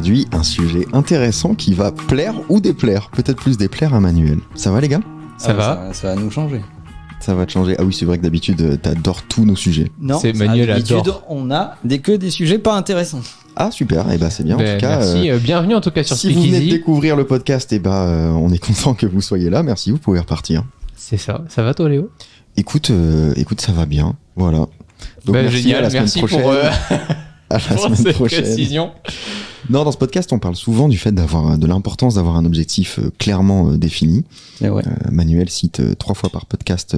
aujourd'hui un sujet intéressant qui va plaire ou déplaire, peut-être plus déplaire à Manuel. Ça va les gars ? Ça va. Ça va nous changer. Ça va te changer. Ah oui, c'est vrai que d'habitude, t'adores tous nos sujets. Non, c'est Manuel d'habitude, adore. on a que des sujets pas intéressants. Ah super, et c'est bien en tout cas. Merci, bienvenue en tout cas sur si vous venez de Speakeasy. découvrir le podcast, on est content que vous soyez là. Merci, vous pouvez repartir. C'est ça. Ça va toi Léo ? Écoute, ça va bien. Voilà. Donc génial, à la semaine merci prochaine. pour, à la semaine cette prochaine. précision. Non, dans ce podcast, on parle souvent du fait de l'importance d'avoir un objectif clairement défini. C'est vrai. Manuel cite 3 fois par podcast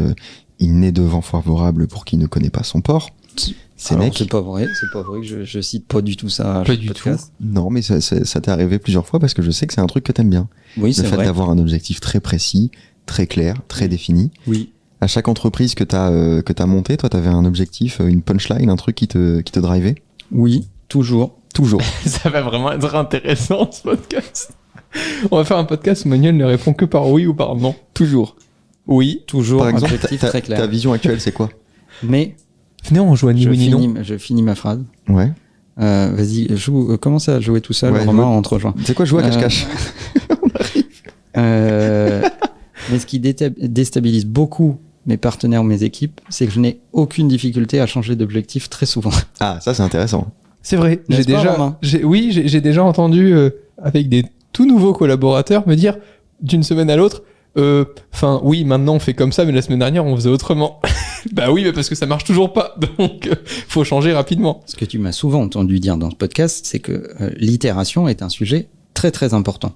il n'est de vent favorable pour qui ne connaît pas son port. Alors, c'est pas vrai que je cite pas du tout ça. Pas du tout. Non, mais ça t'est arrivé plusieurs fois parce que je sais que c'est un truc que t'aimes bien. Oui, c'est le fait vrai. d'avoir un objectif très précis, très clair, très défini. Oui. À chaque entreprise que t'as monté, toi, t'avais un objectif, une punchline, un truc qui te drivait. Oui, toujours. Toujours. Ça va vraiment être intéressant ce podcast. On va faire un podcast où Manuel ne répond que par oui ou par non. Toujours. Oui. Toujours. Par exemple, objectif très clair. ta vision actuelle, c'est quoi ? Mais Venez, on joue à ni oui ni non. je finis ma phrase. Ouais. Vas-y, commence à jouer tout seul. Ouais, Romain, on te rejoint. C'est quoi jouer à cache-cache ? Mais ce qui déstabilise beaucoup mes partenaires ou mes équipes, c'est que je n'ai aucune difficulté à changer d'objectif très souvent. Ah, ça c'est intéressant. C'est vrai. N'est-ce pas, Romain ? J'ai déjà entendu avec des tout nouveaux collaborateurs me dire d'une semaine à l'autre. Oui, maintenant on fait comme ça, mais la semaine dernière on faisait autrement. Bah oui, mais parce que ça marche toujours pas, donc faut changer rapidement. Ce que tu m'as souvent entendu dire dans ce podcast, c'est que l'itération est un sujet très très important.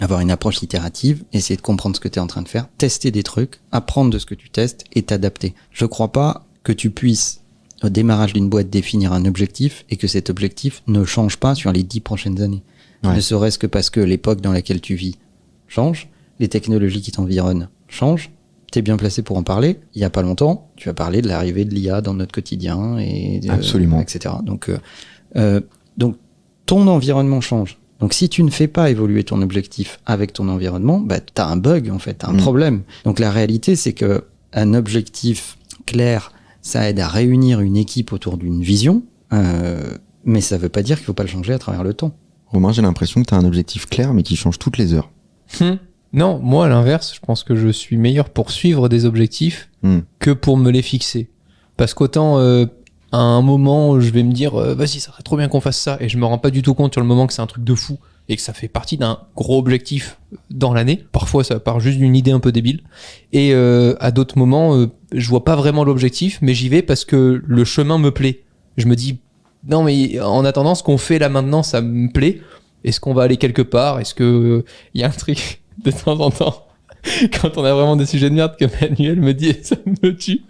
Avoir une approche itérative, essayer de comprendre ce que tu es en train de faire, tester des trucs, apprendre de ce que tu testes et t'adapter. Je crois pas que tu puisses, au démarrage d'une boîte, définir un objectif et que cet objectif ne change pas sur les 10 prochaines années. Ouais. Ne serait-ce que parce que l'époque dans laquelle tu vis change, les technologies qui t'environnent changent. T'es bien placé pour en parler. Il y a pas longtemps, tu as parlé de l'arrivée de l'IA dans notre quotidien et Absolument. etc. Donc ton environnement change. Donc si tu ne fais pas évoluer ton objectif avec ton environnement, t'as un bug en fait, t'as un problème. Donc la réalité, c'est que un objectif clair, ça aide à réunir une équipe autour d'une vision, mais ça veut pas dire qu'il faut pas le changer à travers le temps. Romain, j'ai l'impression que t'as un objectif clair mais qui change toutes les heures. Non, moi à l'inverse, je pense que je suis meilleur pour suivre des objectifs que pour me les fixer. Parce qu'autant à un moment je vais me dire vas-y, ça serait trop bien qu'on fasse ça, et je me rends pas du tout compte sur le moment que c'est un truc de fou et que ça fait partie d'un gros objectif dans l'année. Parfois ça part juste d'une idée un peu débile, et à d'autres moments je vois pas vraiment l'objectif, mais j'y vais parce que le chemin me plaît. Je me dis non, mais en attendant, ce qu'on fait là maintenant, ça me plaît. Est-ce qu'on va aller quelque part ? Est-ce que y a un truc de temps en temps, quand on a vraiment des sujets de merde, que Manuel me dit et ça me tue.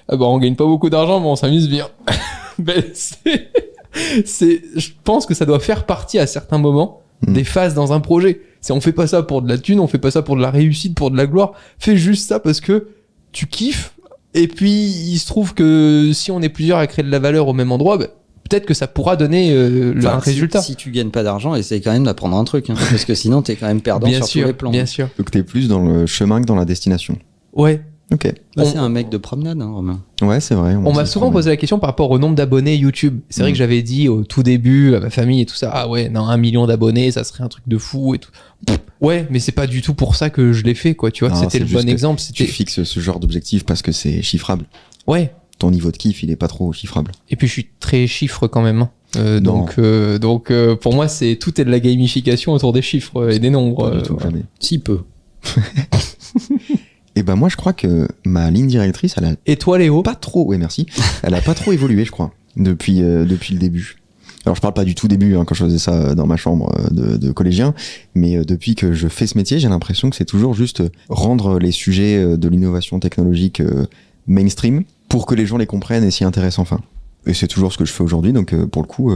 On gagne pas beaucoup d'argent, mais on s'amuse bien. Je pense que ça doit faire partie à certains moments des phases dans un projet. On fait pas ça pour de la thune, on fait pas ça pour de la réussite, pour de la gloire. Fais juste ça parce que tu kiffes. Et puis il se trouve que si on est plusieurs à créer de la valeur au même endroit, peut-être que ça pourra donner un résultat. Si tu gagnes pas d'argent, essaye quand même d'apprendre un truc, parce que sinon t'es quand même perdant bien sur sûr, tous les plans. Bien sûr. Donc t'es plus dans le chemin que dans la destination. Ouais. Ok. C'est un mec de promenade, Romain. Ouais, c'est vrai. On m'a souvent posé la question par rapport au nombre d'abonnés YouTube. C'est vrai que j'avais dit au tout début à ma famille et tout ça, 1 million d'abonnés, ça serait un truc de fou et tout. Ouais, mais c'est pas du tout pour ça que je l'ai fait, quoi. Tu vois, Non, c'était le bon exemple. Tu fixes ce genre d'objectif parce que c'est chiffrable. Ouais. Ton niveau de kiff, il est pas trop chiffrable. Et puis je suis très chiffre quand même. Donc pour moi, tout est de la gamification autour des chiffres et des nombres. Pas du tout, jamais. Si peu. Et moi, je crois que ma ligne directrice, elle a Et toi, Léo ? pas trop. Ouais, merci. Elle a pas trop évolué, je crois, depuis le début. Alors, je parle pas du tout début, quand je faisais ça dans ma chambre de collégien, mais depuis que je fais ce métier, j'ai l'impression que c'est toujours juste rendre les sujets de l'innovation technologique mainstream pour que les gens les comprennent et s'y intéressent enfin. Et c'est toujours ce que je fais aujourd'hui, donc pour le coup,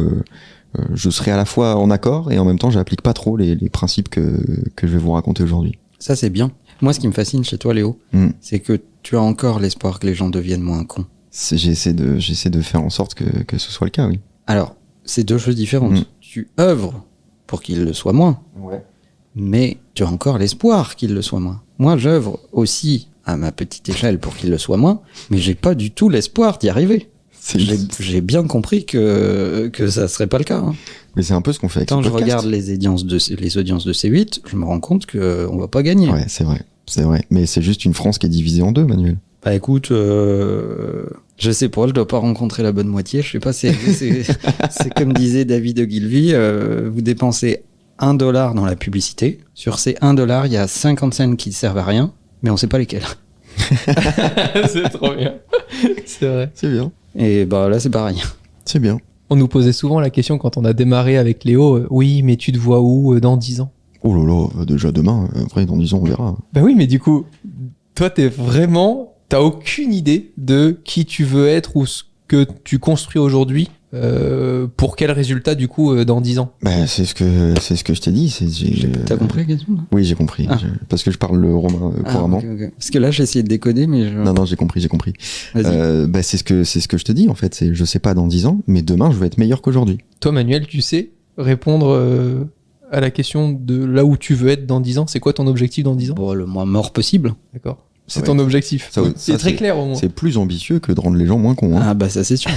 je serai à la fois en accord et en même temps, j'applique pas trop les principes que je vais vous raconter aujourd'hui. Ça, c'est bien. Moi, ce qui me fascine chez toi, Léo, c'est que tu as encore l'espoir que les gens deviennent moins cons. J'essaie de faire en sorte que ce soit le cas, oui. Alors, c'est deux choses différentes. Tu œuvres pour qu'ils le soient moins, mais tu as encore l'espoir qu'ils le soient moins. Moi, j'œuvre aussi à ma petite échelle pour qu'ils le soient moins, mais j'ai pas du tout l'espoir d'y arriver. J'ai bien compris que ça serait pas le cas. Mais c'est un peu ce qu'on fait avec Quand ce je podcast. regarde les audiences de C8, je me rends compte qu'on va pas gagner. Ouais, c'est vrai. Mais c'est juste une France qui est divisée en deux, Manuel. Bah écoute, je sais pas, je dois pas rencontrer la bonne moitié. Je sais pas, c'est comme disait David Ogilvy, vous dépensez $1 dans la publicité. Sur ces $1, il y a 50 cents qui ne servent à rien, mais on sait pas lesquels. C'est trop bien. C'est vrai. C'est bien. Et bah là, c'est pareil. C'est bien. On nous posait souvent la question quand on a démarré avec Léo, oui, mais tu te vois où dans 10 ans? Oh là là, déjà demain, après dans 10 ans on verra. Bah oui, mais du coup, toi t'as aucune idée de qui tu veux être ou ce que tu construis aujourd'hui, pour quel résultat du coup dans 10 ans? Bah c'est ce que je t'ai dit. T'as compris la question? Oui, j'ai compris. Ah. Parce que je parle le romain couramment. Ok. Parce que là, j'ai essayé de décoder, mais Non, j'ai compris. Vas-y. Bah c'est ce que je te dis en fait. C'est je sais pas dans 10 ans, mais demain je vais être meilleur qu'aujourd'hui. Toi, Manuel, tu sais répondre à la question de là où tu veux être dans 10 ans? C'est quoi ton objectif dans 10 ans? Bon, le moins mort possible. D'accord. C'est Ouais. ton objectif. Ça, C'est très clair au moins. C'est plus ambitieux que de rendre les gens moins cons. Hein. Ah bah ça, c'est sûr.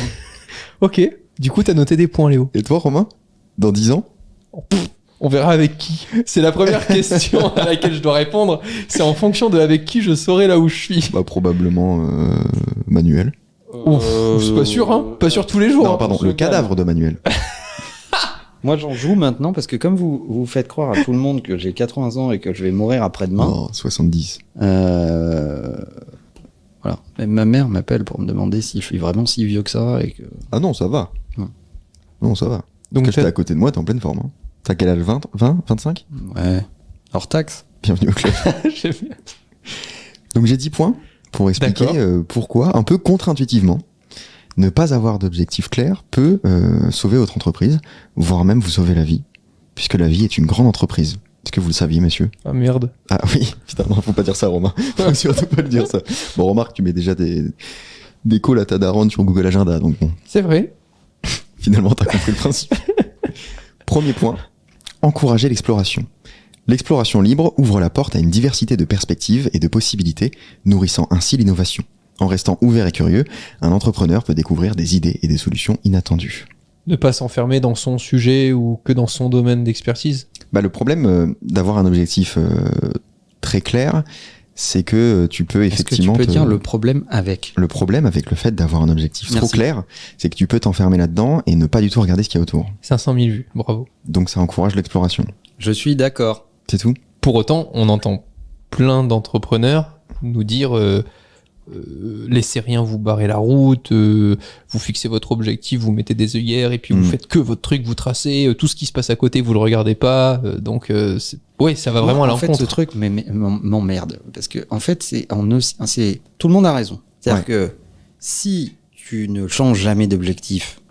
Ok. Du coup, t'as noté des points, Léo. Et toi, Romain, dans 10 ans? On verra avec qui. C'est la première question à laquelle je dois répondre. C'est en fonction de avec qui je saurai là où je suis. Bah probablement Manuel. Ouf, c'est pas sûr, hein. Pas sûr tous les jours. Non, hein. pardon, le cadavre de Manuel. Moi, j'en joue maintenant parce que comme vous faites croire à tout le monde que j'ai 80 ans et que je vais mourir après-demain, Non, 70. voilà. Même ma mère m'appelle pour me demander si je suis vraiment si vieux que ça et que... Ah non, ça va. Ouais. Non, ça va. Donc Donc, j'étais à côté de moi, t'es en pleine forme. Hein. T'as quel âge? 20, 25? Ouais. Hors taxe. Bienvenue au club. J'aime bien. Donc j'ai 10 points pour expliquer D'accord. pourquoi, un peu contre-intuitivement, ne pas avoir d'objectif clair peut sauver votre entreprise, voire même vous sauver la vie, puisque la vie est une grande entreprise. Est-ce que vous le saviez, messieurs? Ah merde. Ah oui, putain, non, faut pas dire ça, Romain. Faut surtout pas le dire, ça. Bon, remarque, tu mets déjà des calls à ta daronne sur Google Agenda, donc bon, C'est vrai. finalement, t'as compris le principe. Premier point, encourager l'exploration. L'exploration libre ouvre la porte à une diversité de perspectives et de possibilités, nourrissant ainsi l'innovation. En restant ouvert et curieux, un entrepreneur peut découvrir des idées et des solutions inattendues. Ne pas s'enfermer dans son sujet ou que dans son domaine d'expertise. Bah, le problème d'avoir un objectif très clair, c'est que tu peux effectivement... Est-ce que tu peux dire le problème avec? Le problème avec le fait d'avoir un objectif trop Merci. clair, c'est que tu peux t'enfermer là-dedans et ne pas du tout regarder ce qu'il y a autour. 500 000 vues. Bravo. Donc ça encourage l'exploration. Je suis d'accord. C'est tout? Pour autant, on entend plein d'entrepreneurs nous dire laissez rien vous barrer la route, vous fixez votre objectif, vous mettez des œillères et puis vous faites que votre truc, vous tracez, tout ce qui se passe à côté, vous le regardez pas. Ouais, ça va vraiment à En fait, l'encontre. ce truc m'emmerde. Parce que, en fait, tout le monde a raison. C'est-à-dire que si tu ne changes jamais d'objectif,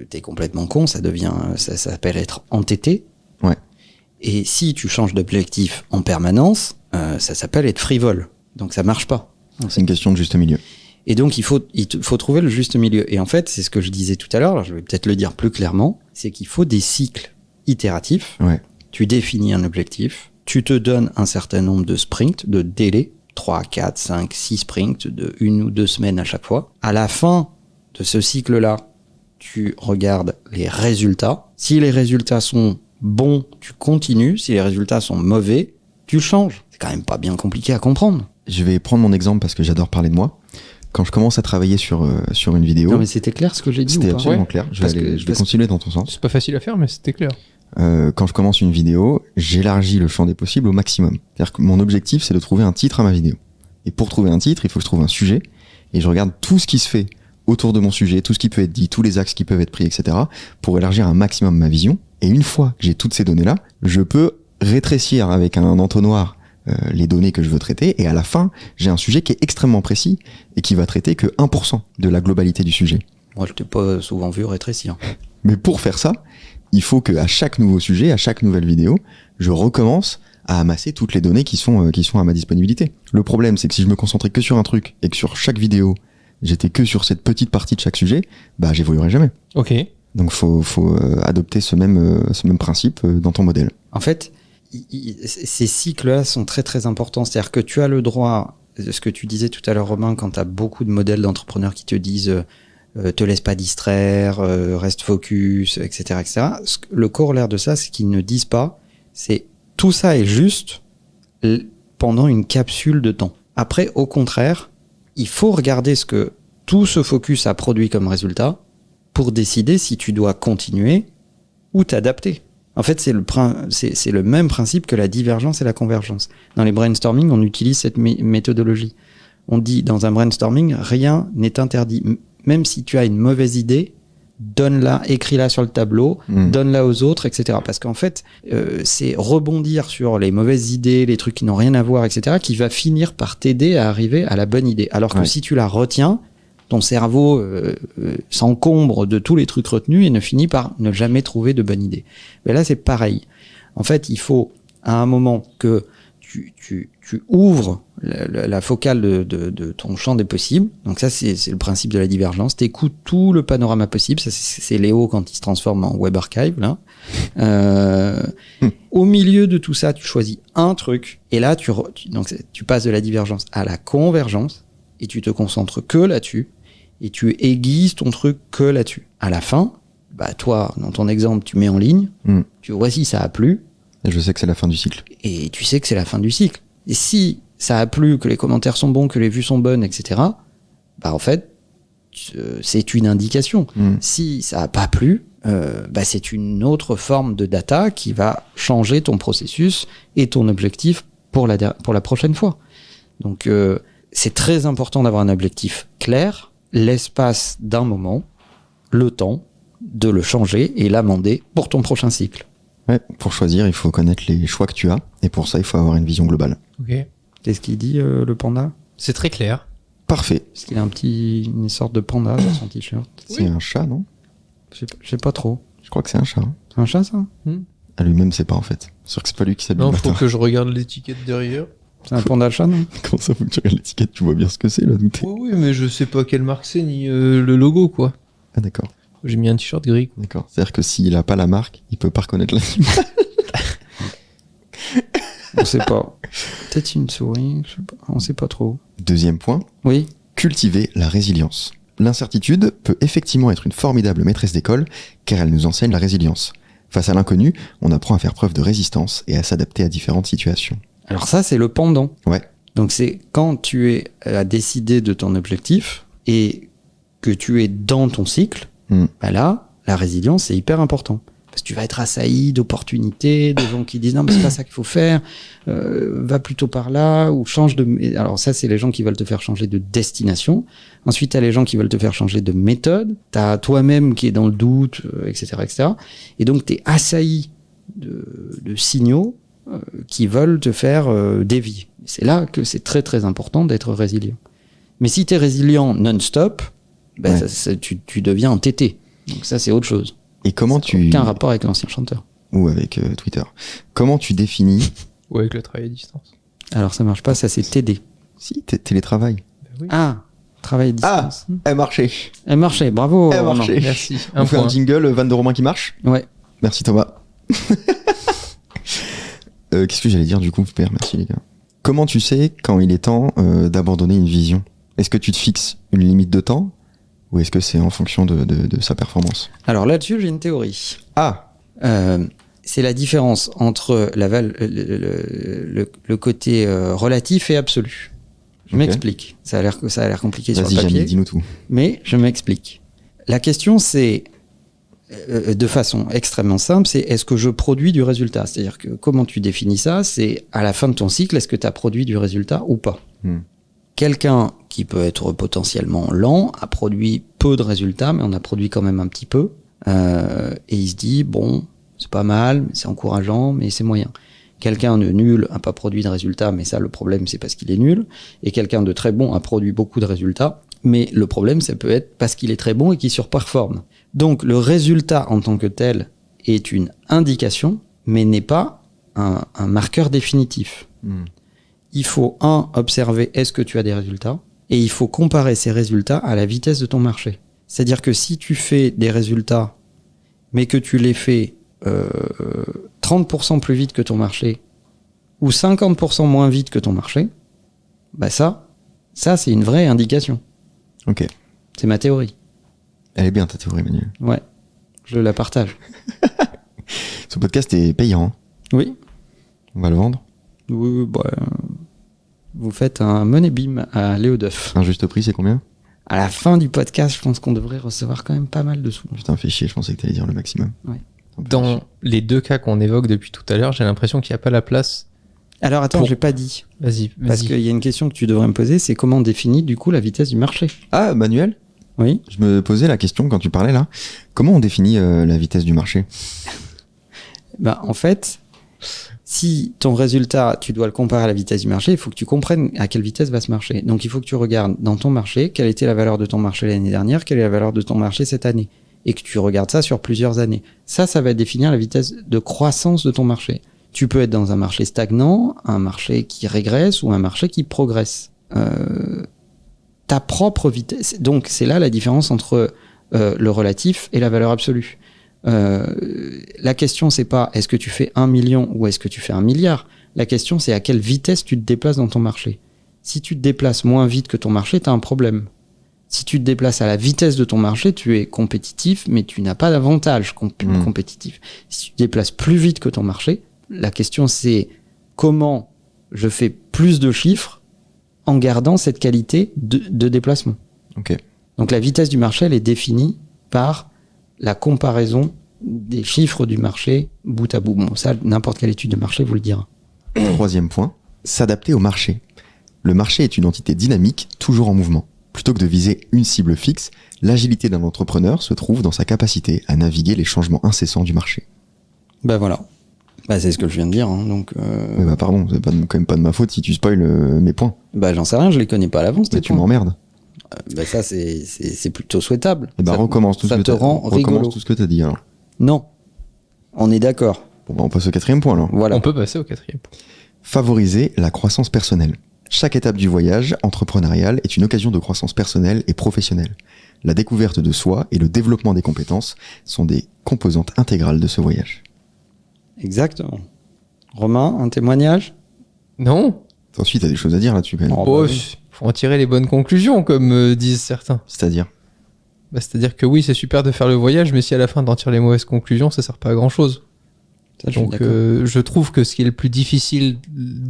t'es complètement con, ça s'appelle être entêté. Ouais. Et si tu changes d'objectif en permanence, ça s'appelle être frivole. Donc ça marche pas. C'est une question de juste milieu. Et donc il faut trouver le juste milieu. Et en fait, c'est ce que je disais tout à l'heure, alors je vais peut-être le dire plus clairement, c'est qu'il faut des cycles itératifs. Ouais. Tu définis un objectif, tu te donnes un certain nombre de sprints, de délais, 3, 4, 5, 6 sprints de 1 ou 2 semaines à chaque fois. À la fin de ce cycle-là, tu regardes les résultats. Si les résultats sont bons, tu continues. Si les résultats sont mauvais, tu changes. C'est quand même pas bien compliqué à comprendre. Je vais prendre mon exemple parce que j'adore parler de moi. Quand je commence à travailler sur une vidéo, Non mais c'était clair ce que j'ai dit ou c'était pas? absolument Ouais. clair. Je Parce vais que- continuer dans ton sens. C'est pas facile à faire, mais c'était clair. Quand je commence une vidéo, j'élargis le champ des possibles au maximum. C'est-à-dire que mon objectif, c'est de trouver un titre à ma vidéo. Et pour trouver un titre, il faut que je trouve un sujet. Et je regarde tout ce qui se fait autour de mon sujet, tout ce qui peut être dit, tous les axes qui peuvent être pris, etc. pour élargir un maximum ma vision. Et une fois que j'ai toutes ces données-là, je peux rétrécir avec un entonnoir les données que je veux traiter. Et à la fin, j'ai un sujet qui est extrêmement précis et qui va traiter que 1% de la globalité du sujet. Moi je t'ai pas souvent vu rétrécir. Mais pour faire ça, il faut qu'à chaque nouveau sujet, à chaque nouvelle vidéo, je recommence à amasser toutes les données qui sont à ma disponibilité. Le problème, c'est que si je me concentrais que sur un truc et que sur chaque vidéo, j'étais que sur cette petite partie de chaque sujet, bah j'évoluerai jamais. Ok. Donc faut adopter ce même principe dans ton modèle. En fait, ces cycles-là sont très très importants. C'est-à-dire que tu as le droit, ce que tu disais tout à l'heure Romain, quand tu as beaucoup de modèles d'entrepreneurs qui te disent te laisse pas distraire, reste focus, etc., etc. Le corollaire de ça, c'est qu'ils ne disent pas, c'est tout ça est juste pendant une capsule de temps. Après, au contraire, il faut regarder ce que tout ce focus a produit comme résultat pour décider si tu dois continuer ou t'adapter. En fait, c'est le même principe que la divergence et la convergence. Dans les brainstorming, on utilise cette méthodologie. On dit, dans un brainstorming, rien n'est interdit. Même si tu as une mauvaise idée, donne-la, écris-la sur le tableau, donne-la aux autres, etc. Parce qu'en fait, c'est rebondir sur les mauvaises idées, les trucs qui n'ont rien à voir, etc., qui va finir par t'aider à arriver à la bonne idée. Alors que si tu la retiens, ton cerveau s'encombre de tous les trucs retenus et ne finit par ne jamais trouver de bonne idée. Mais là, c'est pareil. En fait, il faut, à un moment, que tu ouvres la focale de ton champ des possibles. Donc ça, c'est le principe de la divergence. T'écoutes tout le panorama possible. Ça, c'est Léo quand il se transforme en web archive, là. Au milieu de tout ça, tu choisis un truc. Et là, donc tu passes de la divergence à la convergence et tu te concentres que là-dessus. Et tu aiguises ton truc que là-dessus. À la fin, bah toi, dans ton exemple, tu mets en ligne. Tu vois si ça a plu. Et je sais que c'est la fin du cycle. Et tu sais que c'est la fin du cycle. Et si ça a plu, que les commentaires sont bons, que les vues sont bonnes, etc., bah en fait, c'est une indication. Si ça a pas plu, bah c'est une autre forme de data qui va changer ton processus et ton objectif pour la prochaine fois. Donc, c'est très important d'avoir un objectif clair, l'espace d'un moment, le temps de le changer et l'amender pour ton prochain cycle. Ouais, pour choisir, il faut connaître les choix que tu as, et pour ça, il faut avoir une vision globale. Ok. C'est ce qu'il dit, le panda ? C'est très clair. Parfait. Parce qu'il a une sorte de panda sur son t-shirt. C'est un chat, non ? Je sais pas trop. Je crois que c'est un chat. Hein. C'est un chat, ça ? À lui-même, c'est pas en fait. C'est sûr que c'est pas lui qui s'habille. Non, faut que je regarde l'étiquette derrière. C'est un panda chat, non ? Comment ça, faut que tu regardes l'étiquette ? Tu vois bien ce que c'est, là, d'où t'es ? Oui, mais je sais pas quelle marque c'est, ni le logo, quoi. Ah, d'accord. J'ai mis un t-shirt gris. D'accord. C'est-à-dire que s'il a pas la marque, il peut pas reconnaître l'animal. On sait pas. Peut-être une souris, je sais pas. On sait pas trop. Deuxième point. Oui. Cultiver la résilience. L'incertitude peut effectivement être une formidable maîtresse d'école, car elle nous enseigne la résilience. Face à l'inconnu, on apprend à faire preuve de résistance et à s'adapter à différentes situations. Alors ça, c'est le pendant. Ouais. Donc c'est quand tu as décidé de ton objectif et que tu es dans ton cycle, bah là, la résilience, c'est hyper important. Parce que tu vas être assailli d'opportunités, de gens qui disent non mais c'est pas ça qu'il faut faire, va plutôt par là, ou change de... Alors ça, c'est les gens qui veulent te faire changer de destination. Ensuite, t'as les gens qui veulent te faire changer de méthode. T'as toi-même qui est dans le doute, etc., etc. Et donc, t'es assailli de signaux qui veulent te faire dévier. C'est là que c'est très très important d'être résilient. Mais si t'es résilient non-stop, ben tu deviens entêté. Donc ça, c'est autre chose. Et comment tu... Aucun rapport avec l'ancien chanteur. Ou avec Twitter. Comment tu définis... Ou avec le travail à distance. Alors ça marche pas, ça c'est TD. Si, télétravail. Ben oui. Ah, travail à distance. Ah, elle marchait. Elle marchait, bravo. Elle marchait. Merci. On fait un jingle, Van de Romain qui marche. Ouais. Merci Thomas. Qu'est-ce que j'allais dire du coup, Père? Merci les gars. Comment tu sais quand il est temps d'abandonner une vision? Est-ce que tu te fixes une limite de temps? Ou est-ce que c'est en fonction de sa performance? Alors là-dessus, j'ai une théorie. Ah, c'est la différence entre le côté relatif et absolu. Je m'explique. Ça a l'air compliqué sur le vas-y papier. Jamie, dis-nous tout. Mais je m'explique. La question, c'est, de façon extrêmement simple, c'est est-ce que je produis du résultat? C'est-à-dire que comment tu définis ça? C'est à la fin de ton cycle, est-ce que tu as produit du résultat ou pas? Quelqu'un qui peut être potentiellement lent a produit peu de résultats, mais on a produit quand même un petit peu. Et il se dit, bon, c'est pas mal, c'est encourageant, mais c'est moyen. Quelqu'un de nul n'a pas produit de résultats, mais ça, le problème, c'est parce qu'il est nul. Et quelqu'un de très bon a produit beaucoup de résultats, mais le problème, ça peut être parce qu'il est très bon et qu'il surperforme. Donc, le résultat en tant que tel est une indication, mais n'est pas un marqueur définitif. Il faut, observer est-ce que tu as des résultats, et il faut comparer ces résultats à la vitesse de ton marché. C'est-à-dire que si tu fais des résultats, mais que tu les fais 30% plus vite que ton marché, ou 50% moins vite que ton marché, bah ça c'est une vraie indication. Ok. C'est ma théorie. Elle est bien ta théorie, Manuel. Ouais, je la partage. Ce podcast est payant. Hein. Oui. On va le vendre. Oui, vous faites un money beam à Léo Duff. Un juste prix, c'est combien? À la fin du podcast, je pense qu'on devrait recevoir quand même pas mal de sous. Putain, fais chier, je pensais que t'allais dire le maximum. Ouais. Dans les deux cas qu'on évoque depuis tout à l'heure, j'ai l'impression qu'il n'y a pas la place. Alors attends, j'ai pas dit. Vas-y. Parce qu'il y a une question que tu devrais me poser, c'est comment on définit du coup la vitesse du marché? Ah, Manuel? Oui. Je me posais la question quand tu parlais là. Comment on définit la vitesse du marché? En fait, si ton résultat, tu dois le comparer à la vitesse du marché, il faut que tu comprennes à quelle vitesse va ce marché. Donc il faut que tu regardes dans ton marché, quelle était la valeur de ton marché l'année dernière, quelle est la valeur de ton marché cette année. Et que tu regardes ça sur plusieurs années. Ça va définir la vitesse de croissance de ton marché. Tu peux être dans un marché stagnant, un marché qui régresse ou un marché qui progresse. Ta propre vitesse. Donc c'est là la différence entre le relatif et la valeur absolue. La question c'est pas est-ce que tu fais 1 million ou est-ce que tu fais 1 milliard. La question c'est à quelle vitesse tu te déplaces dans ton marché. Si tu te déplaces moins vite que ton marché, tu as un problème. Si tu te déplaces à la vitesse de ton marché, tu es compétitif, mais tu n'as pas d'avantage compétitif. Si tu te déplaces plus vite que ton marché, la question c'est comment je fais plus de chiffres en gardant cette qualité de déplacement. Okay. Donc la vitesse du marché, elle est définie par la comparaison des chiffres du marché bout à bout. Bon, ça, n'importe quelle étude de marché vous le dira. Troisième point, s'adapter au marché. Le marché est une entité dynamique, toujours en mouvement. Plutôt que de viser une cible fixe, l'agilité d'un entrepreneur se trouve dans sa capacité à naviguer les changements incessants du marché. Voilà. C'est ce que je viens de dire. Hein, donc, Oui, pardon, c'est quand même pas de ma faute si tu spoil mes points. J'en sais rien, je les connais pas à l'avance. Mais tu m'emmerdes. Ça, c'est plutôt souhaitable. Recommence tout ce que tu as dit. Recommence tout ce que tu as dit alors. Non. On est d'accord. Bon, on passe au quatrième point alors. Voilà. On peut passer au quatrième point. Favoriser la croissance personnelle. Chaque étape du voyage entrepreneurial est une occasion de croissance personnelle et professionnelle. La découverte de soi et le développement des compétences sont des composantes intégrales de ce voyage. Exactement. Romain, un témoignage? Non. Ensuite, t'as des choses à dire là-dessus quand même. Faut en tirer les bonnes conclusions, comme disent certains. C'est-à-dire c'est-à-dire que oui, c'est super de faire le voyage, mais si à la fin d'en tirer les mauvaises conclusions, ça sert pas à grand-chose. Donc je trouve que ce qui est le plus difficile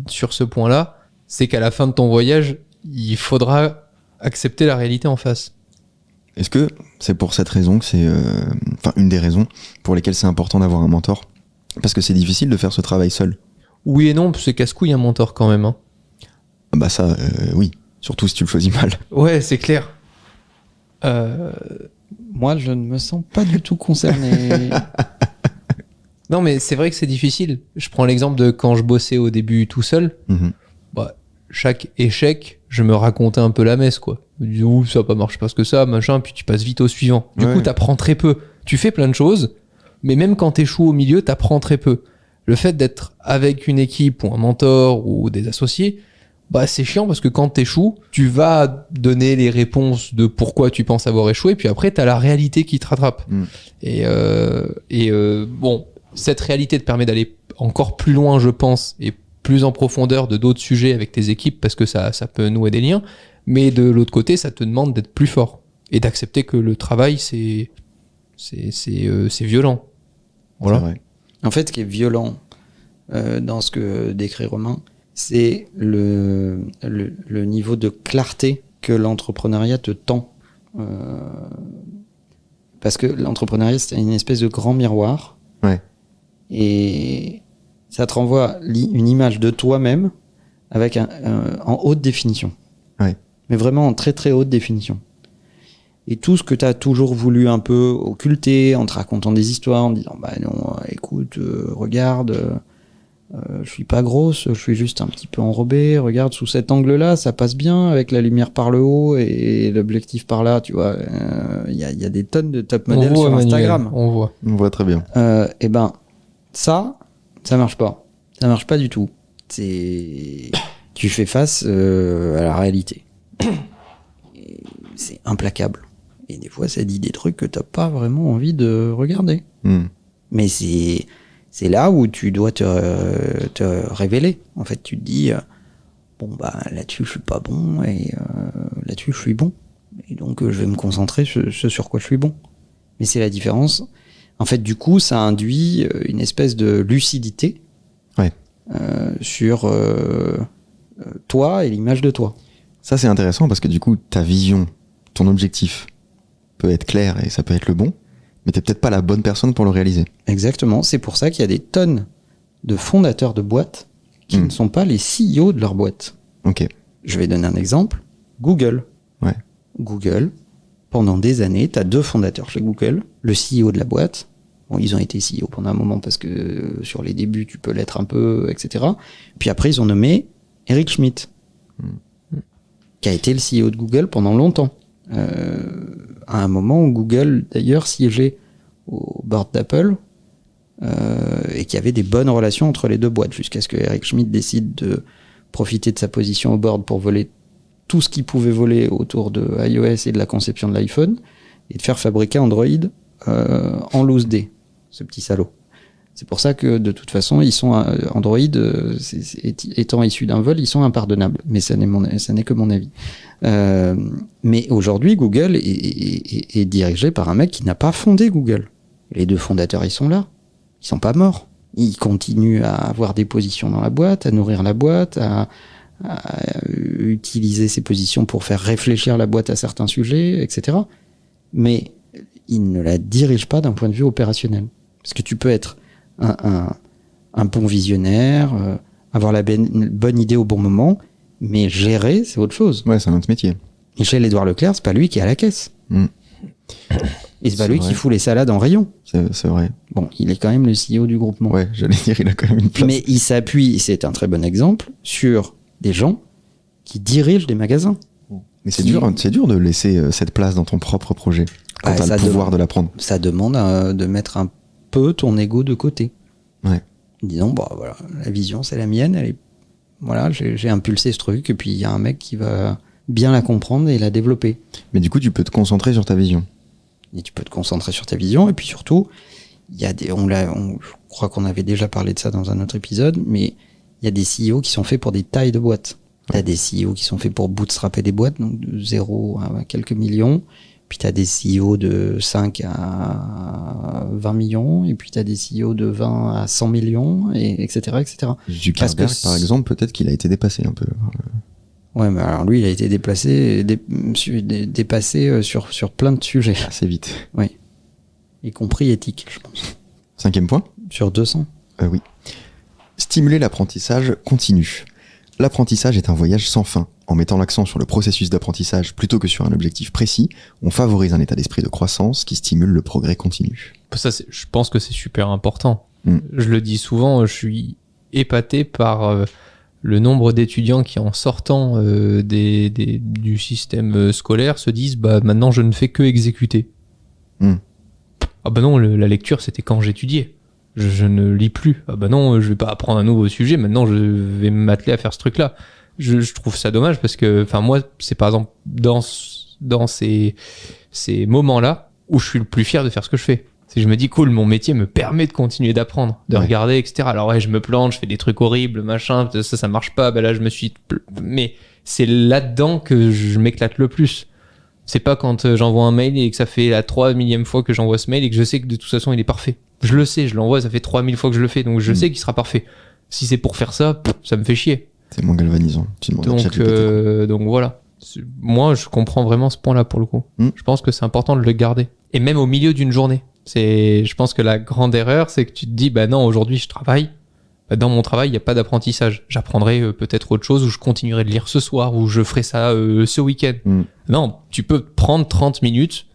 sur ce point-là, c'est qu'à la fin de ton voyage, il faudra accepter la réalité en face. Est-ce que c'est pour cette raison que c'est... une des raisons pour lesquelles c'est important d'avoir un mentor? Parce que c'est difficile de faire ce travail seul. Oui et non, c'est casse-couille un mentor quand même. Hein. Oui. Surtout si tu le choisis mal. Ouais, c'est clair. Moi, je ne me sens pas du tout concerné. Non, mais c'est vrai que c'est difficile. Je prends l'exemple de quand je bossais au début tout seul. Mm-hmm. Chaque échec, je me racontais un peu la messe, quoi. Je me disais, ça va pas marcher parce que ça, machin, puis tu passes vite au suivant. Du coup, t'apprends très peu. Tu fais plein de choses, mais même quand t'échoues au milieu, t'apprends très peu. Le fait d'être avec une équipe ou un mentor ou des associés, c'est chiant parce que quand t'échoues, tu vas donner les réponses de pourquoi tu penses avoir échoué, puis après, t'as la réalité qui te rattrape. Cette réalité te permet d'aller encore plus loin, je pense, et plus en profondeur de d'autres sujets avec tes équipes parce que ça peut nouer des liens. Mais de l'autre côté, ça te demande d'être plus fort et d'accepter que le travail, c'est violent. Voilà. C'est vrai. En fait, ce qui est violent dans ce que décrit Romain, c'est le niveau de clarté que l'entrepreneuriat te tend. Parce que l'entrepreneuriat, c'est une espèce de grand miroir. Ouais. Et ça te renvoie une image de toi-même avec en haute définition. Ouais. Mais vraiment en très très haute définition. Et tout ce que tu as toujours voulu un peu occulter en te racontant des histoires, en disant non, écoute, regarde, je suis pas grosse, je suis juste un petit peu enrobée, regarde sous cet angle-là, ça passe bien avec la lumière par le haut et l'objectif par là, tu vois. Il y a des tonnes de top modèles sur Instagram. On voit très bien. Ça marche pas. Ça marche pas du tout. Tu fais face à la réalité. Et c'est implacable. Et des fois, ça dit des trucs que t'as pas vraiment envie de regarder. Mais c'est là où tu dois te révéler. En fait, tu te dis, là-dessus, je suis pas bon, et là-dessus, je suis bon. Et donc, je vais me concentrer sur ce sur quoi je suis bon. Mais c'est la différence. En fait, du coup, ça induit une espèce de lucidité sur toi et l'image de toi. Ça, c'est intéressant parce que du coup, ta vision, ton objectif peut être clair et ça peut être le bon, mais t'es peut-être pas la bonne personne pour le réaliser. Exactement. C'est pour ça qu'il y a des tonnes de fondateurs de boîtes qui ne sont pas les CEO de leur boîte. Ok. Je vais donner un exemple. Google. Ouais. Google, pendant des années, tu as 2 fondateurs chez Google, le CEO de la boîte. Bon, ils ont été CEO pendant un moment parce que sur les débuts, tu peux l'être un peu, etc. Puis après, ils ont nommé Eric Schmidt, qui a été le CEO de Google pendant longtemps. À un moment où Google, d'ailleurs, siégeait au board d'Apple et qu'il y avait des bonnes relations entre les 2 boîtes, jusqu'à ce que Eric Schmidt décide de profiter de sa position au board pour voler tout ce qu'il pouvait voler autour de iOS et de la conception de l'iPhone et de faire fabriquer Android en loose day, ce petit salaud. C'est pour ça que de toute façon, ils sont Android, étant issus d'un vol, ils sont impardonnables. Mais ça n'est que mon avis. Mais aujourd'hui, Google est dirigé par un mec qui n'a pas fondé Google. Les 2 fondateurs, ils sont là. Ils sont pas morts. Ils continuent à avoir des positions dans la boîte, à nourrir la boîte, à utiliser ces positions pour faire réfléchir la boîte à certains sujets, etc. Mais ils ne la dirigent pas d'un point de vue opérationnel. Parce que tu peux être un bon visionnaire, avoir la bonne idée au bon moment, mais gérer, c'est autre chose. Ouais, c'est un autre métier. Michel-Édouard Leclerc, c'est pas lui qui est à la caisse. Et c'est pas lui qui fout les salades en rayon. C'est vrai. Bon, il est quand même le CEO du groupement. Ouais, j'allais dire, il a quand même une place. Mais il s'appuie, c'est un très bon exemple, sur des gens qui dirigent des magasins. Mais c'est dur de laisser cette place dans ton propre projet quand t'as le pouvoir de la prendre. Ça demande de mettre un peu ton ego de côté. Ouais. Disons, bah voilà, la vision c'est la mienne, voilà, j'ai impulsé ce truc et puis il y a un mec qui va bien la comprendre et la développer. Mais du coup, tu peux te concentrer sur ta vision. Et tu peux te concentrer sur ta vision et puis surtout, il y a je crois qu'on avait déjà parlé de ça dans un autre épisode, mais il y a des CEO qui sont faits pour des tailles de boîtes. T'as des CEO qui sont faits pour bootstrapper des boîtes, donc de 0 à quelques millions. Puis t'as des CEO de 5 à 20 millions. Et puis t'as des CEO de 20 à 100 millions, et etc., etc. Zuckerberg, par exemple, peut-être qu'il a été dépassé un peu. Ouais, mais alors lui, il a été dépassé sur plein de sujets. Assez vite. Oui. Y compris éthique, je pense. 5e point. Sur 200. Oui. Stimuler l'apprentissage continu. L'apprentissage est un voyage sans fin. En mettant l'accent sur le processus d'apprentissage plutôt que sur un objectif précis, on favorise un état d'esprit de croissance qui stimule le progrès continu. Ça, je pense que c'est super important. Je le dis souvent, je suis épaté par le nombre d'étudiants qui, en sortant du système scolaire, se disent bah maintenant je ne fais que exécuter. Ah bah non, la lecture c'était quand j'étudiais. Je ne lis plus. Ah bah non, je vais pas apprendre un nouveau sujet. Maintenant, je vais m'atteler à faire ce truc-là. Je trouve ça dommage parce que, enfin, moi, c'est par exemple dans ces moments-là où je suis le plus fier de faire ce que je fais. Si je me dis, cool, mon métier me permet de continuer d'apprendre, de regarder, etc. Alors ouais, je me plante, je fais des trucs horribles, machin, ça marche pas. Bah là, je me suis... Mais c'est là-dedans que je m'éclate le plus. C'est pas quand j'envoie un mail et que ça fait la 3000e fois que j'envoie ce mail et que je sais que de toute façon il est parfait. Je le sais, je l'envoie, ça fait 3000 fois que je le fais, donc je sais qu'il sera parfait. Si c'est pour faire ça, ça me fait chier. C'est moins galvanisant. Donc voilà. Moi, je comprends vraiment ce point-là pour le coup. Je pense que c'est important de le garder. Et même au milieu d'une journée. Je pense que la grande erreur, c'est que tu te dis, bah non, aujourd'hui je travaille. Dans mon travail, il n'y a pas d'apprentissage. J'apprendrai peut-être autre chose, ou je continuerai de lire ce soir, ou je ferai ça ce week-end. Non, tu peux prendre 30 minutes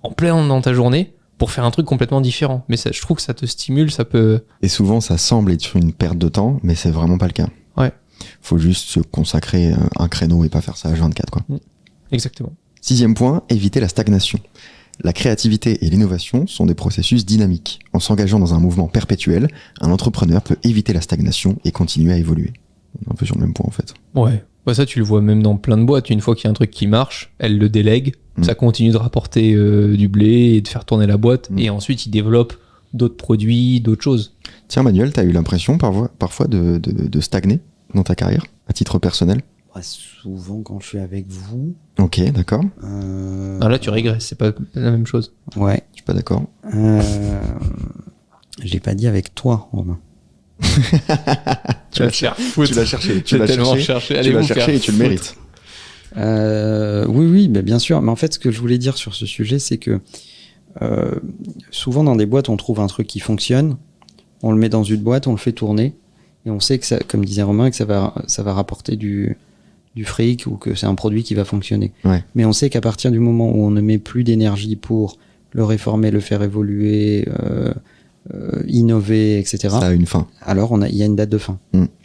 en plein dans ta journée pour faire un truc complètement différent. Mais ça, je trouve que ça te stimule, ça peut... Et souvent, ça semble être une perte de temps, mais c'est vraiment pas le cas. Ouais. Faut juste se consacrer un créneau et pas faire ça H24, quoi. Exactement. 6e point, éviter la stagnation. La créativité et l'innovation sont des processus dynamiques. En s'engageant dans un mouvement perpétuel, un entrepreneur peut éviter la stagnation et continuer à évoluer. On est un peu sur le même point, en fait. Ouais. Bah ça, tu le vois même dans plein de boîtes. Une fois qu'il y a un truc qui marche, elle le délègue. Ça continue de rapporter du blé et de faire tourner la boîte. Et ensuite, ils développent d'autres produits, d'autres choses. Tiens, Manuel, t'as eu l'impression parfois de stagner dans ta carrière, à titre personnel? Souvent quand je suis avec vous. Ok, d'accord. Ah, là, tu régresses, c'est pas la même chose. Ouais. Je suis pas d'accord. Je l'ai pas dit avec toi, Romain. Tu l'as cherché. Tu l'as cherché et tu le mérites. Oui, bien sûr. Mais en fait, ce que je voulais dire sur ce sujet, c'est que souvent dans des boîtes, on trouve un truc qui fonctionne, on le met dans une boîte, on le fait tourner, et on sait que ça, comme disait Romain, que ça va rapporter du fric ou que c'est un produit qui va fonctionner. Ouais. Mais on sait qu'à partir du moment où on ne met plus d'énergie pour le réformer, le faire évoluer, innover, etc. Ça a une fin. Alors il y a une date de fin.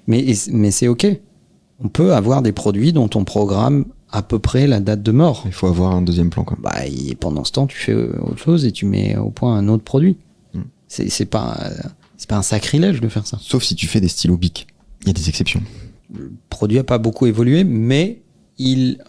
Mais c'est OK. On peut avoir des produits dont on programme à peu près la date de mort. Il faut avoir un deuxième plan, quoi. Et pendant ce temps, tu fais autre chose et tu mets au point un autre produit. C'est pas un sacrilège de faire ça. Sauf si tu fais des stylos Bic. Il y a des exceptions. Le produit a pas beaucoup évolué, mais ils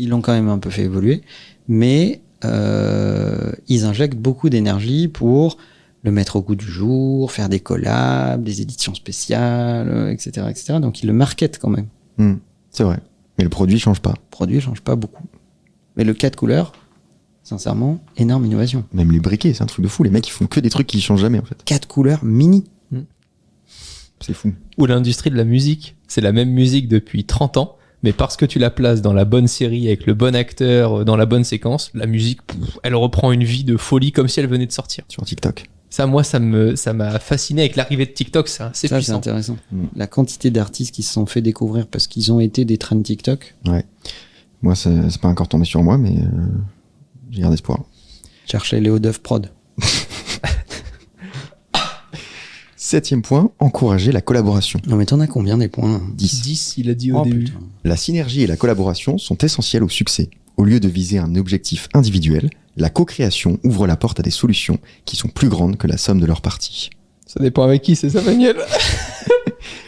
l'ont quand même un peu fait évoluer. Mais ils injectent beaucoup d'énergie pour le mettre au goût du jour, faire des collabs, des éditions spéciales, etc., etc. Donc ils le marketent quand même. C'est vrai. Mais le produit change pas. Le produit change pas beaucoup. Mais le 4 couleurs, sincèrement, énorme innovation. Même les briquets, c'est un truc de fou. Les mecs, ils font que des trucs qui changent jamais, en fait. 4 couleurs mini. C'est fou. Ou l'industrie de la musique. C'est la même musique depuis 30 ans, mais parce que tu la places dans la bonne série, avec le bon acteur, dans la bonne séquence, la musique, elle reprend une vie de folie comme si elle venait de sortir. Sur TikTok. Ça, moi, ça m'a fasciné avec l'arrivée de TikTok, c'est puissant. C'est intéressant. La quantité d'artistes qui se sont fait découvrir parce qu'ils ont été des trends TikTok. Ouais. Moi, c'est pas encore tombé sur moi, mais j'ai garde espoir. Cherchez Léo Duff Prod. 7e point, encourager la collaboration. Non mais t'en as combien des points? 10, il a dit au début. Putain. La synergie et la collaboration sont essentielles au succès. Au lieu de viser un objectif individuel, la co-création ouvre la porte à des solutions qui sont plus grandes que la somme de leurs parties. Ça dépend avec qui, c'est ça, Manuel?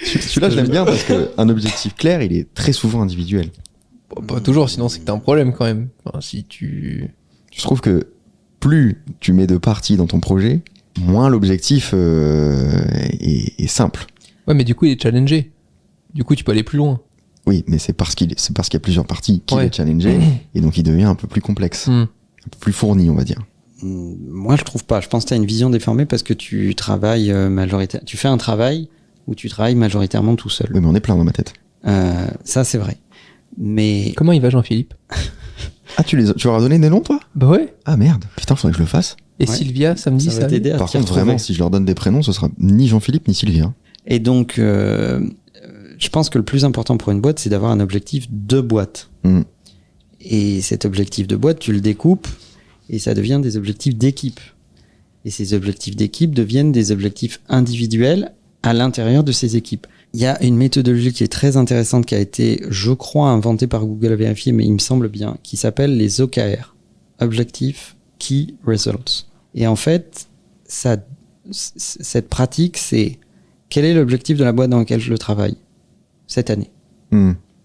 Celui-là, je l'aime bien parce qu'un objectif clair, il est très souvent individuel. Pas toujours, sinon c'est que t'as un problème quand même. Enfin, si tu... Je trouve que plus tu mets de parties dans ton projet, moins l'objectif est simple. Ouais, mais du coup, il est challengé. Du coup, tu peux aller plus loin. Oui, mais c'est parce qu'il y a plusieurs parties qu'il est challengé, et donc il devient un peu plus complexe, un peu plus fourni, on va dire. Moi, je trouve pas. Je pense que tu as une vision déformée parce que tu travailles majoritairement. Tu fais un travail où tu travailles majoritairement tout seul. Oui, mais on est plein dans ma tête. Ça, c'est vrai. Mais comment il va, Jean-Philippe? Ah, tu leur as donné des noms, toi? Bah ouais. Ah merde, putain, faudrait que je le fasse. Et Sylvia, samedi, ça va t'aider à Par contre, vraiment, si je leur donne des prénoms, ce sera ni Jean-Philippe ni Sylvia. Et donc, je pense que le plus important pour une boîte, c'est d'avoir un objectif de boîte. Et cet objectif de boîte, tu le découpes et ça devient des objectifs d'équipe. Et ces objectifs d'équipe deviennent des objectifs individuels à l'intérieur de ces équipes. Il y a une méthodologie qui est très intéressante qui a été, je crois, inventée par Google à vérifier, mais il me semble bien, qui s'appelle les OKR. Objective Key Results. Et en fait, cette pratique, c'est quel est l'objectif de la boîte dans laquelle je le travaille cette année.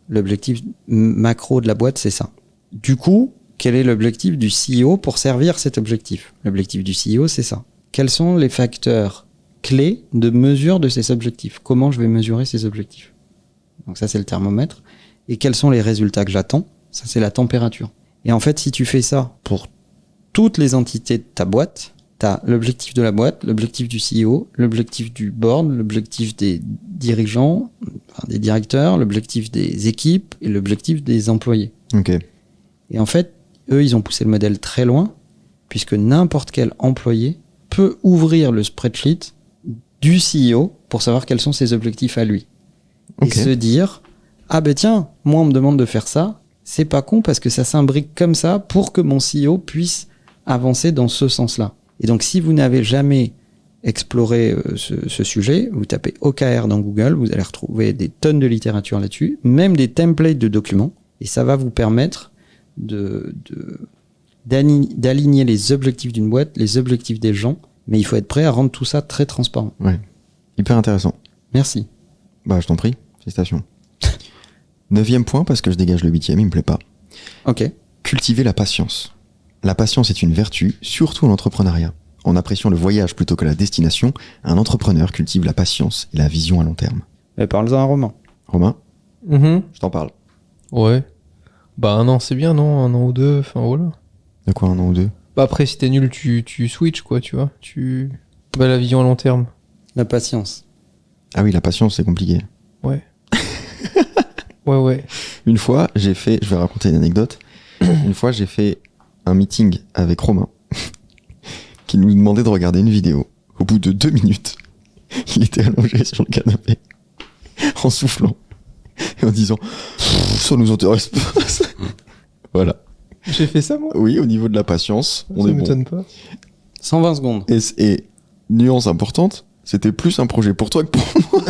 L'objectif macro de la boîte, c'est ça. Du coup, quel est l'objectif du CEO pour servir cet objectif? L'objectif du CEO, c'est ça. Quels sont les facteurs clés de mesure de ces objectifs? Comment je vais mesurer ces objectifs? Donc ça, c'est le thermomètre. Et quels sont les résultats que j'attends? Ça, c'est la température. Et en fait, si tu fais ça pour toutes les entités de ta boîte, tu as l'objectif de la boîte, l'objectif du CEO, l'objectif du board, l'objectif des dirigeants, enfin des directeurs, l'objectif des équipes et l'objectif des employés. Ok. Et en fait, eux, ils ont poussé le modèle très loin, puisque n'importe quel employé peut ouvrir le spreadsheet du CEO pour savoir quels sont ses objectifs à lui. Okay. Et se dire, ah ben tiens, moi on me demande de faire ça, c'est pas con parce que ça s'imbrique comme ça pour que mon CEO puisse avancer dans ce sens-là. Et donc si vous n'avez jamais exploré ce sujet, vous tapez OKR dans Google, vous allez retrouver des tonnes de littérature là-dessus, même des templates de documents, et ça va vous permettre d'aligner les objectifs d'une boîte, les objectifs des gens, mais il faut être prêt à rendre tout ça très transparent. Ouais, hyper intéressant. Merci. Bah, je t'en prie, félicitations. 9e point, parce que je dégage le 8e, il me plaît pas. Ok. Cultiver la patience. La patience est une vertu, surtout en entrepreneuriat. En appréciant le voyage plutôt que la destination, un entrepreneur cultive la patience et la vision à long terme. Mais parle-en à Romain. Romain, je t'en parle. Ouais. Bah, 1 an, c'est bien, non? 1 an ou 2, enfin voilà. De quoi, 1 an ou 2? Bah, après, si t'es nul, tu switches, quoi, tu vois. Bah, la vision à long terme. La patience. Ah oui, la patience, c'est compliqué. Ouais. Ouais. Une fois, je vais raconter une anecdote. Une fois, j'ai fait un meeting avec Romain qui nous demandait de regarder une vidéo. Au bout de 2 minutes, il était allongé sur le canapé en soufflant et en disant ça nous intéresse pas. Voilà. J'ai fait ça, moi? Oui, au niveau de la patience, on Ça est m'étonne bon. pas. 120 secondes. Et nuance importante, c'était plus un projet pour toi que pour moi.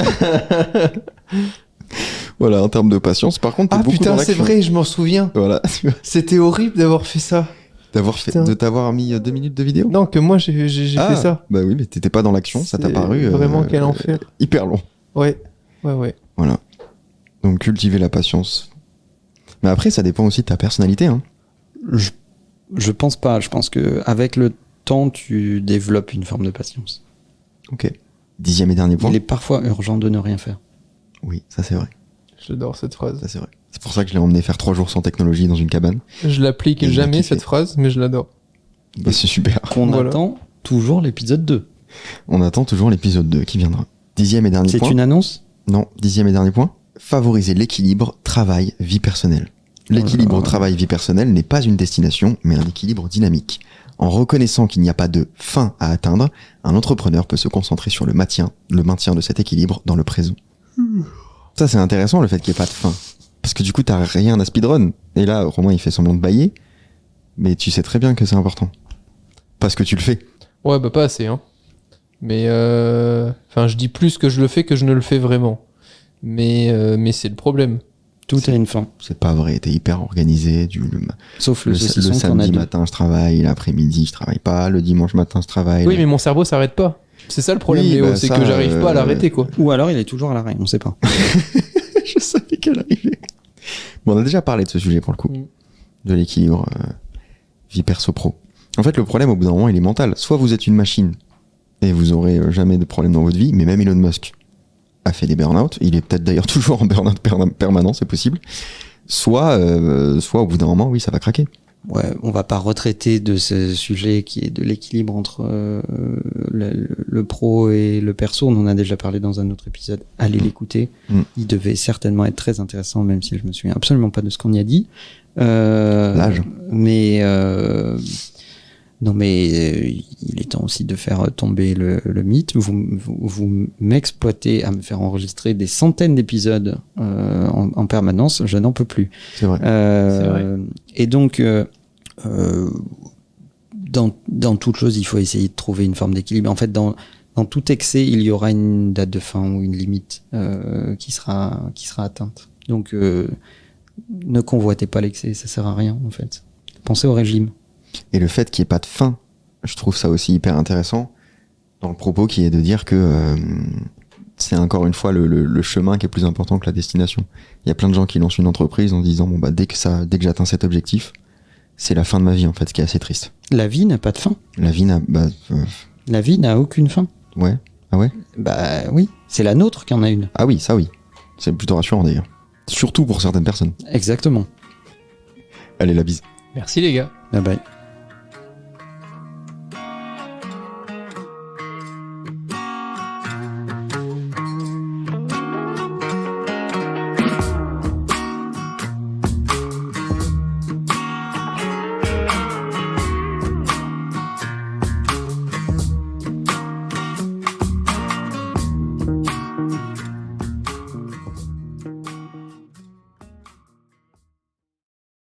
Voilà, en termes de patience. Par contre, t'es beaucoup dans l'action. C'est vrai, je m'en souviens. Voilà. C'était horrible d'avoir fait ça. De t'avoir mis 2 minutes de vidéo. Non, que moi j'ai fait ça. Bah oui, mais t'étais pas dans l'action, ça t'a paru vraiment quel enfer. Hyper long. Ouais. Voilà. Donc cultiver la patience. Mais après, ça dépend aussi de ta personnalité. Hein. Je pense pas. Je pense que avec le temps, tu développes une forme de patience. Ok. 10e et dernier point. Il est parfois urgent de ne rien faire. Oui, ça c'est vrai. J'adore cette phrase. Ça c'est vrai. C'est pour ça que je l'ai emmené faire 3 jours sans technologie dans une cabane. Je l'applique Et jamais cette phrase, mais je l'adore. Bah, c'est super. On attend toujours l'épisode 2. On attend toujours l'épisode 2 qui viendra. 10e et dernier point. C'est une annonce ? Non, 10e et dernier point. Favoriser l'équilibre travail-vie personnelle. L'équilibre travail-vie personnelle n'est pas une destination, mais un équilibre dynamique. En reconnaissant qu'il n'y a pas de fin à atteindre, un entrepreneur peut se concentrer sur le maintien de cet équilibre dans le présent. Ça, c'est intéressant, le fait qu'il n'y ait pas de fin. Parce que du coup, t'as rien à speedrun. Et là, Romain, il fait semblant de bailler. Mais tu sais très bien que c'est important. Parce que tu le fais. Ouais, bah pas assez, hein. Mais je dis plus que je le fais que je ne le fais vraiment. Mais c'est le problème. Tout a une fin. C'est pas vrai, t'es hyper organisé. Sauf le samedi matin, je travaille. L'après-midi, je travaille pas. Le dimanche matin, je travaille. Oui, mais mon cerveau s'arrête pas. C'est ça le problème, oui, Léo, c'est que j'arrive pas à l'arrêter, quoi. Ou alors il est toujours à l'arrêt, on sait pas. Je savais qu'elle arrivait. Bon, on a déjà parlé de ce sujet pour le coup. De l'équilibre vie perso-pro. En fait, le problème, au bout d'un moment, il est mental. Soit vous êtes une machine et vous aurez jamais de problème dans votre vie, mais même Elon Musk a fait des burn-out. Il est peut-être d'ailleurs toujours en burn-out permanent, c'est possible. Soit au bout d'un moment, oui, ça va craquer. Ouais, on va pas retraiter de ce sujet qui est de l'équilibre entre le pro et le perso. On en a déjà parlé dans un autre épisode. Allez l'écouter. Il devait certainement être très intéressant, même si je me souviens absolument pas de ce qu'on y a dit. L'âge. Mais non, mais il est temps aussi de faire tomber le mythe. Vous m'exploitez à me faire enregistrer des centaines d'épisodes en permanence. Je n'en peux plus. C'est vrai. C'est vrai. Et donc, dans toute chose, il faut essayer de trouver une forme d'équilibre. En fait, dans tout excès, il y aura une date de fin ou une limite qui sera atteinte. Donc, ne convoitez pas l'excès, ça sert à rien en fait. Pensez au régime. Et le fait qu'il n'y ait pas de fin, je trouve ça aussi hyper intéressant dans le propos qui est de dire que c'est encore une fois le chemin qui est plus important que la destination. Il y a plein de gens qui lancent une entreprise en disant bon bah dès que j'atteins cet objectif, c'est la fin de ma vie en fait, ce qui est assez triste. La vie n'a pas de fin. La vie n'a aucune fin. Ouais. Ah ouais. Bah oui, c'est la nôtre qui en a une. Ah oui, ça oui. C'est plutôt rassurant d'ailleurs. Surtout pour certaines personnes. Exactement. Allez, la bise. Merci les gars. Bye bye.